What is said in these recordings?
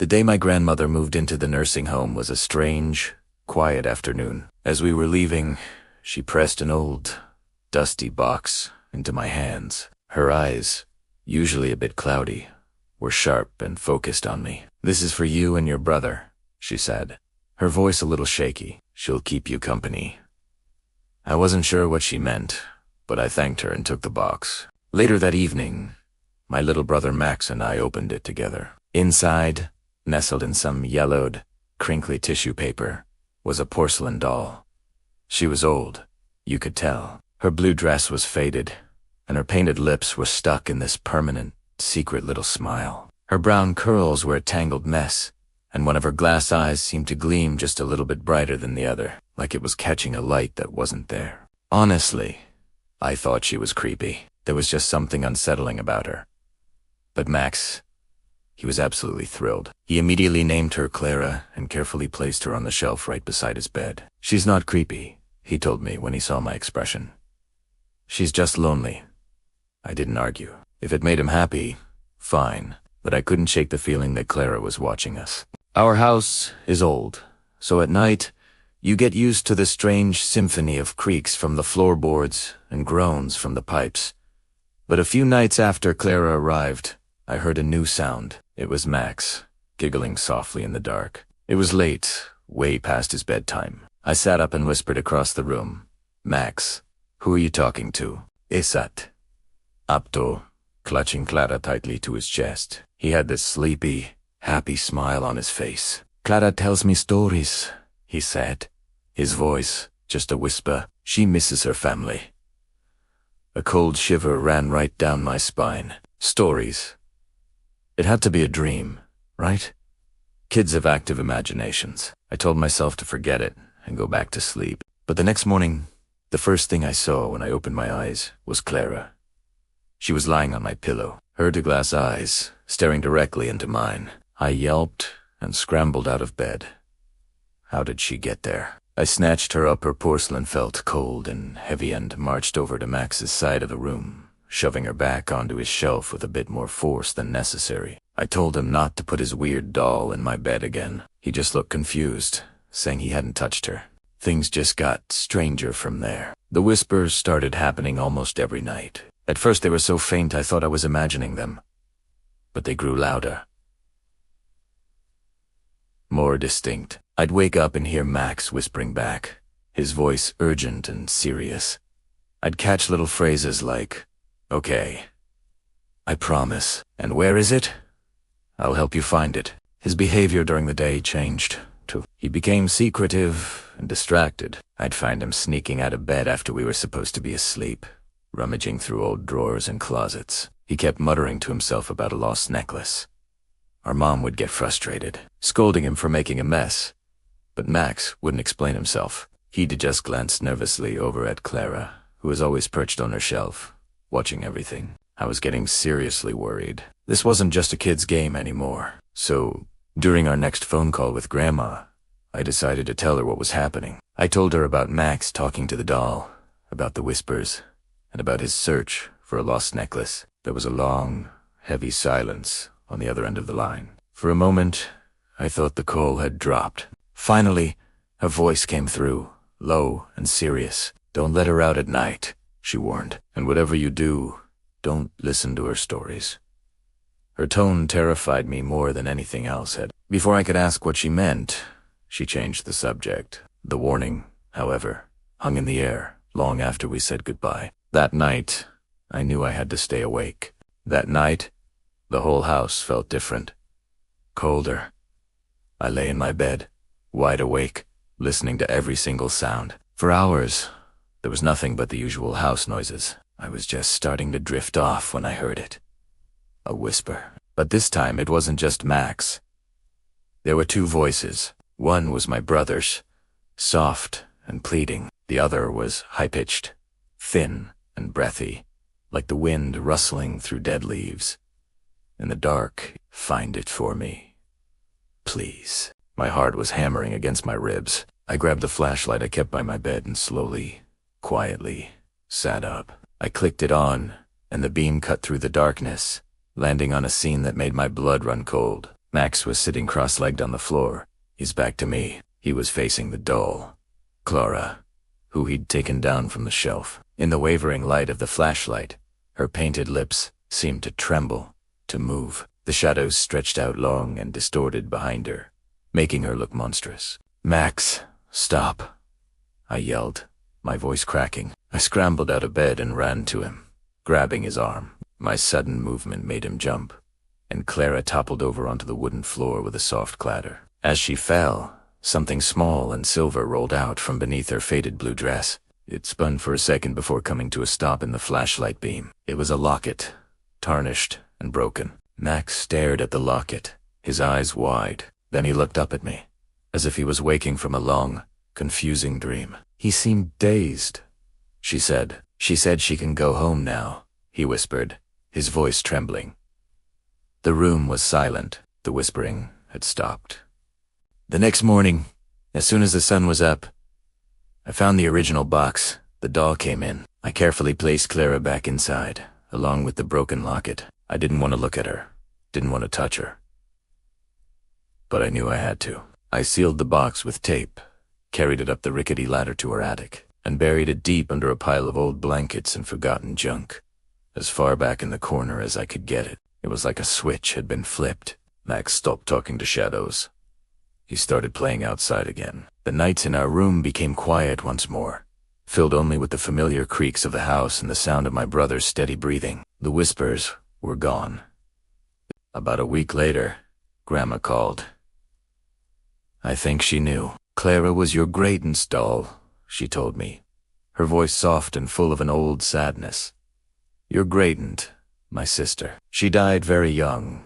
The day my grandmother moved into the nursing home was a strange, quiet afternoon. As we were leaving, she pressed an old, dusty box into my hands. Her eyes, usually a bit cloudy, were sharp and focused on me. "This is for you and your brother," she said, her voice a little shaky. "She'll keep you company." I wasn't sure what she meant, but I thanked her and took the box. Later that evening, my little brother Max and I opened it together. Inside, nestled in some yellowed, crinkly tissue paper, was a porcelain doll. She was old, you could tell. Her blue dress was faded, and her painted lips were stuck in this permanent, secret little smile. Her brown curls were a tangled mess, and one of her glass eyes seemed to gleam just a little bit brighter than the other, like it was catching a light that wasn't there. Honestly, I thought she was creepy. There was just something unsettling about her. But Max, he was absolutely thrilled. He immediately named her Clara and carefully placed her on the shelf right beside his bed. "She's not creepy," he told me when he saw my expression. "She's just lonely." I didn't argue. If it made him happy, fine, but I couldn't shake the feeling that Clara was watching us. Our house is old, so at night, you get used to the strange symphony of creaks from the floorboards and groans from the pipes. But a few nights after Clara arrived, I heard a new sound. It was Max, giggling softly in the dark. It was late, way past his bedtime. I sat up and whispered across the room, "Max, who are you talking to?" "Isat." Apto, clutching Clara tightly to his chest. He had this sleepy, happy smile on his face. "Clara tells me stories," he said, his voice just a whisper. "She misses her family." A cold shiver ran right down my spine. Stories. It had to be a dream, right? Kids have active imaginations. I told myself to forget it and go back to sleep. But the next morning, the first thing I saw when I opened my eyes was Clara. She was lying on my pillow, her glass eyes staring directly into mine. I yelped and scrambled out of bed. How did she get there? I snatched her up. Her porcelain felt cold and heavy and marched over to Max's side of the room, shoving her back onto his shelf with a bit more force than necessary. I told him not to put his weird doll in my bed again. He just looked confused, saying he hadn't touched her. Things just got stranger from there. The whispers started happening almost every night. At first they were so faint I thought I was imagining them, but they grew louder, more distinct. I'd wake up and hear Max whispering back, his voice urgent and serious. I'd catch little phrases like, "Okay, I promise," and "Where is it? I'll help you find it." His behavior during the day changed, too. He became secretive and distracted. I'd find him sneaking out of bed after we were supposed to be asleep, rummaging through old drawers and closets. He kept muttering to himself about a lost necklace. Our mom would get frustrated, scolding him for making a mess. But Max wouldn't explain himself. He'd just glance nervously over at Clara, who was always perched on her shelf, watching everything. I was getting seriously worried. This wasn't just a kid's game anymore. So, during our next phone call with Grandma, I decided to tell her what was happening. I told her about Max talking to the doll, about the whispers, and about his search for a lost necklace. There was a long, heavy silence on the other end of the line. For a moment, I thought the call had dropped. Finally, her voice came through, low and serious. "Don't let her out at night," she warned. "And whatever you do, don't listen to her stories." Her tone terrified me more than anything else had. Before I could ask what she meant, she changed the subject. The warning, however, hung in the air long after we said goodbye. That night, I knew I had to stay awake. That night, the whole house felt different. Colder. I lay in my bed, wide awake, listening to every single sound. For hours, there was nothing but the usual house noises. I was just starting to drift off when I heard it. A whisper. But this time it wasn't just Max. There were two voices. One was my brother's, soft and pleading. The other was high-pitched, thin and breathy, like the wind rustling through dead leaves. In the dark, "Find it for me, please." My heart was hammering against my ribs. I grabbed the flashlight I kept by my bed and slowly, quietly, sat up. I clicked it on, and the beam cut through the darkness, landing on a scene that made my blood run cold. Max was sitting cross-legged on the floor, his back to me. He was facing the doll, Clara, who he'd taken down from the shelf. In the wavering light of the flashlight, her painted lips seemed to tremble, to move. The shadows stretched out long and distorted behind her, making her look monstrous. "Max, stop," I yelled, my voice cracking. I scrambled out of bed and ran to him, grabbing his arm. My sudden movement made him jump, and Clara toppled over onto the wooden floor with a soft clatter. As she fell, something small and silver rolled out from beneath her faded blue dress. It spun for a second before coming to a stop in the flashlight beam. It was a locket, tarnished and broken. Max stared at the locket, his eyes wide. Then he looked up at me, as if he was waking from a long, confusing dream. He seemed dazed. She said she can go home now," he whispered, his voice trembling. The room was silent. The whispering had stopped. The next morning, as soon as the sun was up, I found the original box. The doll came in. I carefully placed Clara back inside, along with the broken locket. I didn't want to look at her, didn't want to touch her. But I knew I had to. I sealed the box with tape, carried it up the rickety ladder to her attic, and buried it deep under a pile of old blankets and forgotten junk, as far back in the corner as I could get it. It was like a switch had been flipped. Max stopped talking to shadows. He started playing outside again. The nights in our room became quiet once more, filled only with the familiar creaks of the house and the sound of my brother's steady breathing. The whispers were gone. About a week later, Grandma called. I think she knew. "Clara was your great-aunt's doll," she told me, her voice soft and full of an old sadness. "Your great-aunt, my sister. She died very young,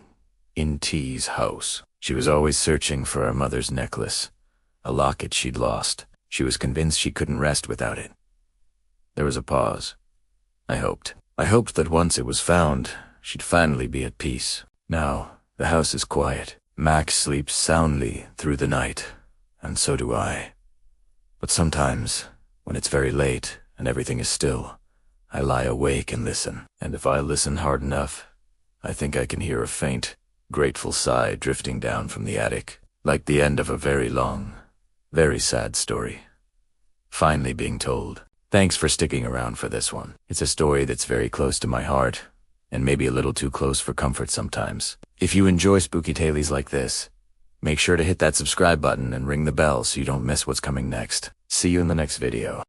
in T's house. She was always searching for her mother's necklace, a locket she'd lost. She was convinced she couldn't rest without it." There was a pause. I hoped that once it was found, she'd finally be at peace. Now, the house is quiet. Max sleeps soundly through the night, and so do I. But sometimes, when it's very late and everything is still, I lie awake and listen. And if I listen hard enough, I think I can hear a faint, grateful sigh drifting down from the attic, like the end of a very long, very sad story, finally being told. Thanks for sticking around for this one. It's a story that's very close to my heart, and maybe a little too close for comfort sometimes. If you enjoy spooky tales like this, make sure to hit that subscribe button and ring the bell so you don't miss what's coming next. See you in the next video.